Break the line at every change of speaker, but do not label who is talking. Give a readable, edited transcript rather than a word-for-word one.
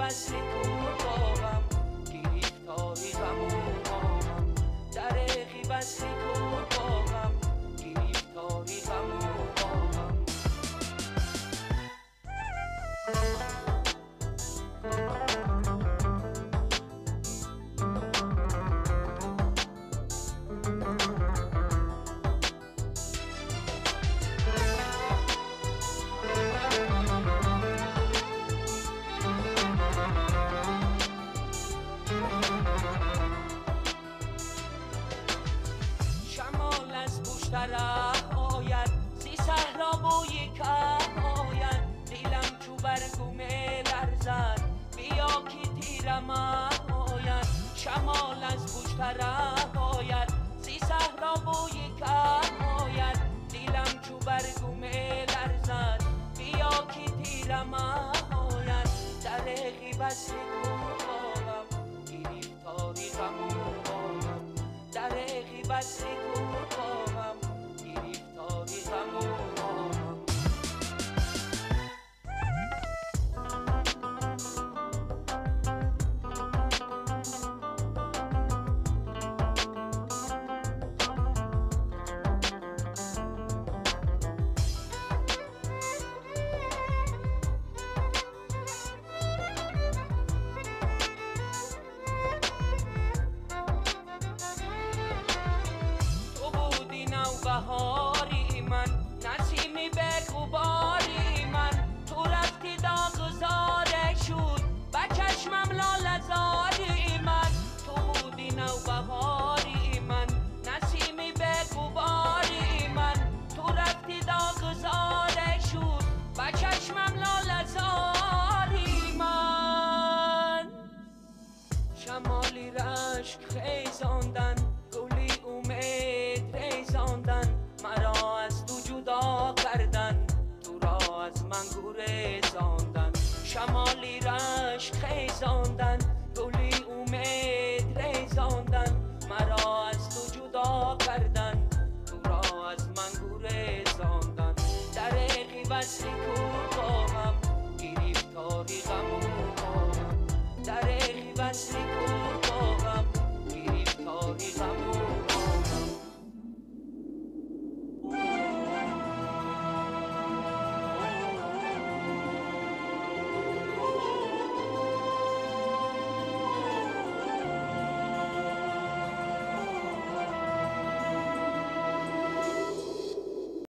بسته کن باغم گریفتاری غمون باغم درقی بسته کن باغم گریفتاری غمون باغم شمال از پشت ره آید زی صحرا بوی که آید دلم چو برگومه لرزد بیا که تیرم آید شمال از پشت ره آید زی صحرا بوی که آید دلم چو برگومه لرزد بیا که تیرم آید درقی بسته کن باغم گریفتاری غمون باغم درقی بسته کن باغم گریفتاری غمون باغم بهاری من نسیمی بگو باری من تو رفتی داغزاره شد به چشمم لاله زاری من تو بودی نوبهاری من نسیمی بگو باری من تو رفتی داغزاره شد به چشمم لاله زاری من شمالی رشک خیزاندن گلی امید ریزاندن مرا از تو جدا کردن تو را از من گریزاندن شمالی رشک خیزاندن گلی امید ریزاندن مرا از تو جدا کردن تو را از من گریزاندن درقی بسته